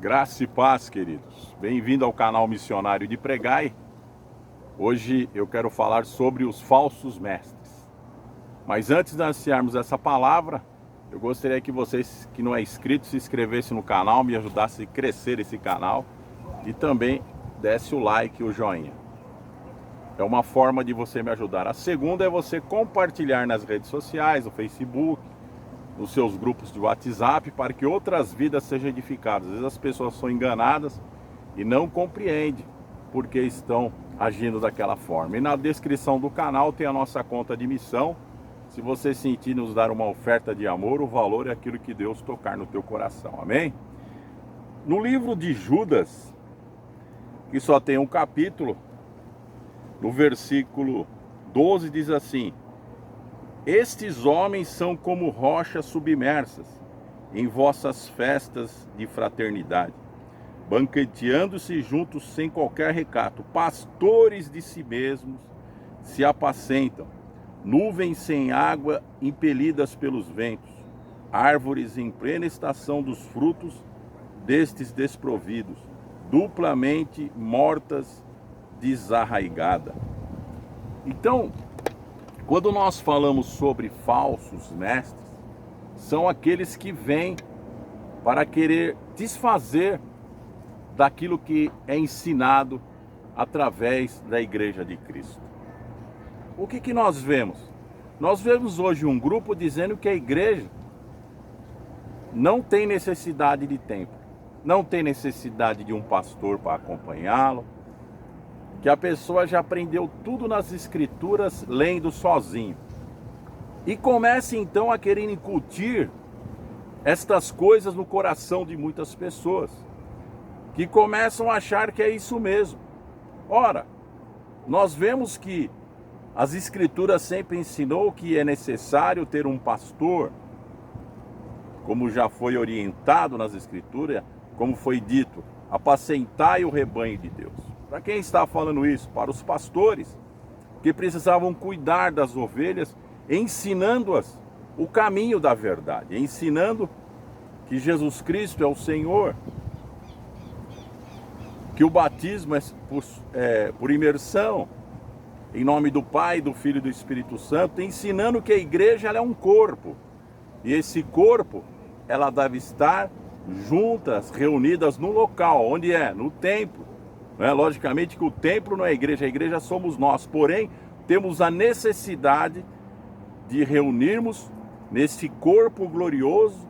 Graça e paz, queridos. Bem-vindo ao canal Missionário de Pregai. Hoje eu quero falar sobre os falsos mestres. Mas antes de iniciarmos essa palavra, eu gostaria que vocês que não é inscrito se inscrevessem no canal, me ajudassem a crescer esse canal e também desse o like e o joinha. É uma forma de você me ajudar. A segunda é você compartilhar nas redes sociais, no Facebook, nos seus grupos de WhatsApp, para que outras vidas sejam edificadas. Às vezes as pessoas são enganadas e não compreendem porque estão agindo daquela forma. E na descrição do canal tem a nossa conta de missão. Se você sentir nos dar uma oferta de amor, o valor é aquilo que Deus tocar no teu coração. Amém? No livro de Judas, que só tem um capítulo, no versículo 12 diz assim: estes homens são como rochas submersas em vossas festas de fraternidade, banqueteando-se juntos sem qualquer recato, pastores de si mesmos se apacentam, nuvens sem água impelidas pelos ventos, árvores em plena estação dos frutos destes desprovidos, duplamente mortas, desarraigada. Então, quando nós falamos sobre falsos mestres, são aqueles que vêm para querer desfazer daquilo que é ensinado através da Igreja de Cristo. O que nós vemos? Nós vemos hoje um grupo dizendo que a igreja não tem necessidade de templo, não tem necessidade de um pastor para acompanhá-lo, que a pessoa já aprendeu tudo nas escrituras lendo sozinho. E começa então a querer incutir estas coisas no coração de muitas pessoas, que começam a achar que é isso mesmo. Ora, nós vemos que as escrituras sempre ensinou que é necessário ter um pastor, como já foi orientado nas escrituras, como foi dito, apacentai o rebanho de Deus. Para quem está falando isso? Para os pastores, que precisavam cuidar das ovelhas, ensinando-as o caminho da verdade, ensinando que Jesus Cristo é o Senhor, que o batismo é por imersão, em nome do Pai, do Filho e do Espírito Santo, ensinando que a igreja ela é um corpo, e esse corpo ela deve estar juntas, reunidas no local, onde é? No templo. Logicamente que o templo não é a igreja somos nós, porém temos a necessidade de reunirmos nesse corpo glorioso,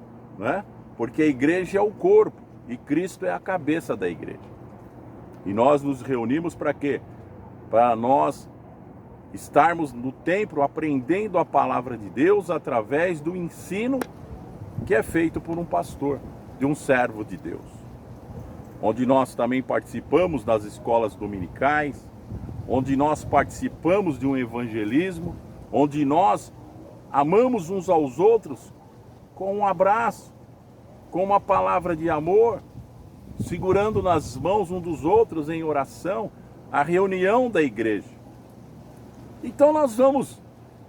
porque a igreja é o corpo e Cristo é a cabeça da igreja. E nós nos reunimos para quê? Para nós estarmos no templo aprendendo a palavra de Deus através do ensino que é feito por um pastor, de um servo de Deus. Onde nós também participamos das escolas dominicais, onde nós participamos de um evangelismo, onde nós amamos uns aos outros com um abraço, com uma palavra de amor, segurando nas mãos um dos outros em oração, a reunião da igreja. Então nós vamos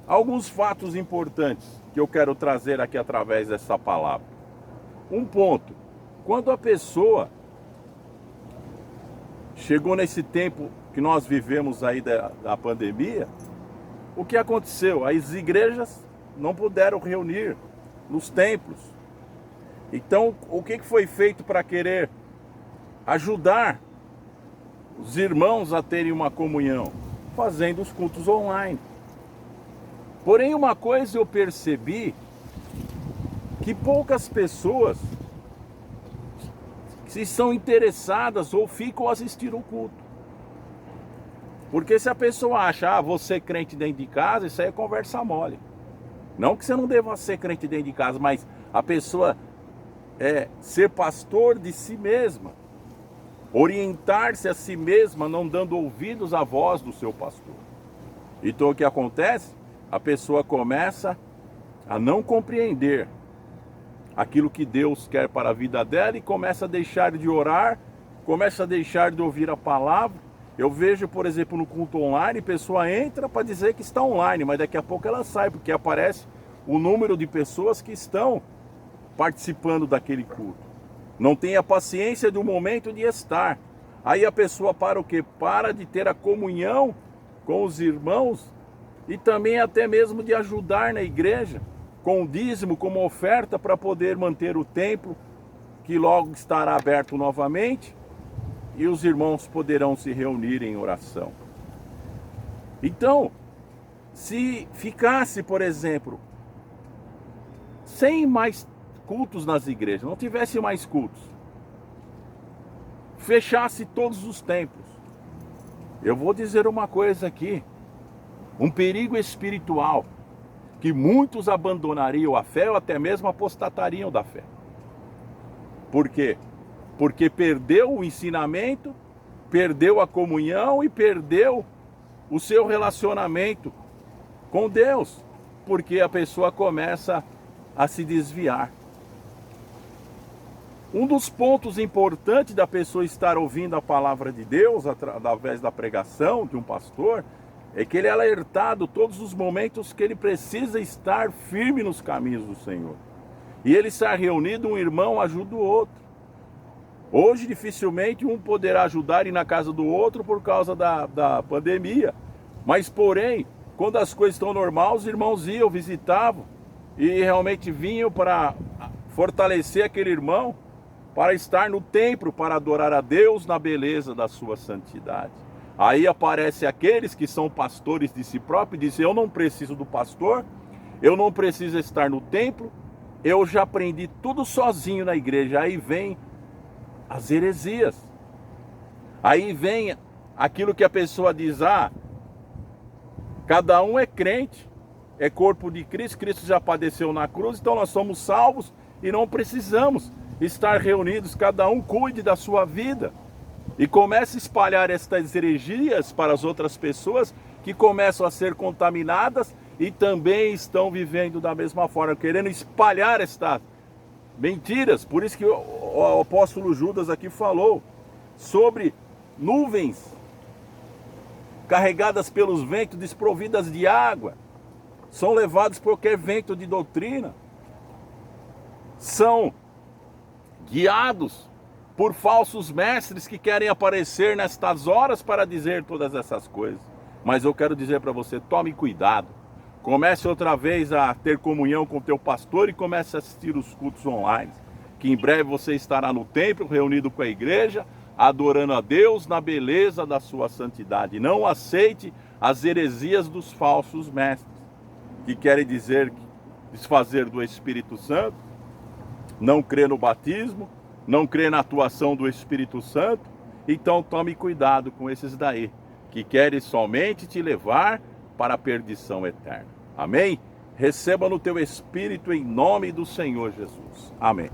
a alguns fatos importantes que eu quero trazer aqui através dessa palavra. Um ponto, quando a pessoa chegou nesse tempo que nós vivemos aí da pandemia, o que aconteceu? As igrejas não puderam reunir nos templos. Então, o que foi feito para querer ajudar os irmãos a terem uma comunhão? Fazendo os cultos online. Porém, uma coisa eu percebi, que poucas pessoas se são interessadas ou ficam assistir o culto. Porque se a pessoa acha, você é crente dentro de casa, isso aí é conversa mole. Não que você não deva ser crente dentro de casa, mas a pessoa ser pastor de si mesma, orientar-se a si mesma, não dando ouvidos à voz do seu pastor. Então o que acontece? A pessoa começa a não compreender aquilo que Deus quer para a vida dela e começa a deixar de orar, começa a deixar de ouvir a palavra. Eu vejo, por exemplo, no culto online, a pessoa entra para dizer que está online, mas daqui a pouco ela sai, porque aparece o número de pessoas que estão participando daquele culto. não tem a paciência do momento de estar. Aí a pessoa para o quê? Para de ter a comunhão com os irmãos e também até mesmo de ajudar na igreja, com o dízimo, como oferta para poder manter o templo, que logo estará aberto novamente, e os irmãos poderão se reunir em oração. Então, se ficasse, por exemplo, sem mais cultos nas igrejas, não tivesse mais cultos, fechasse todos os templos, eu vou dizer uma coisa aqui, um perigo espiritual, que muitos abandonariam a fé ou até mesmo apostatariam da fé. Por quê? Porque perdeu o ensinamento, perdeu a comunhão e perdeu o seu relacionamento com Deus, porque a pessoa começa a se desviar. Um dos pontos importantes da pessoa estar ouvindo a palavra de Deus através da pregação de um pastor é que ele é alertado todos os momentos que ele precisa estar firme nos caminhos do Senhor. E ele estar reunido, um irmão ajuda o outro. Hoje dificilmente um poderá ajudar ir na casa do outro por causa da pandemia. Mas porém, quando as coisas estão normais, os irmãos iam, visitavam e realmente vinham para fortalecer aquele irmão, para estar no templo, para adorar a Deus na beleza da sua santidade. Aí aparecem aqueles que são pastores de si próprios e dizem, eu não preciso do pastor, eu não preciso estar no templo, eu já aprendi tudo sozinho na igreja. Aí vem as heresias. Aí vem aquilo que a pessoa diz, cada um é crente, é corpo de Cristo, Cristo já padeceu na cruz, então nós somos salvos e não precisamos estar reunidos, cada um cuide da sua vida. E começa a espalhar estas heresias para as outras pessoas que começam a ser contaminadas e também estão vivendo da mesma forma, querendo espalhar estas mentiras. Por isso que o apóstolo Judas aqui falou sobre nuvens carregadas pelos ventos, desprovidas de água, são levados por qualquer vento de doutrina, são guiados por falsos mestres que querem aparecer nestas horas para dizer todas essas coisas. Mas eu quero dizer para você, tome cuidado. Comece outra vez a ter comunhão com o teu pastor e comece a assistir os cultos online. Que em breve você estará no templo, reunido com a igreja, adorando a Deus na beleza da sua santidade. Não aceite as heresias dos falsos mestres, que querem dizer, desfazer do Espírito Santo, não crê no batismo, não crê na atuação do Espírito Santo. Então tome cuidado com esses daí, que querem somente te levar para a perdição eterna. Amém? Receba no teu espírito em nome do Senhor Jesus. Amém.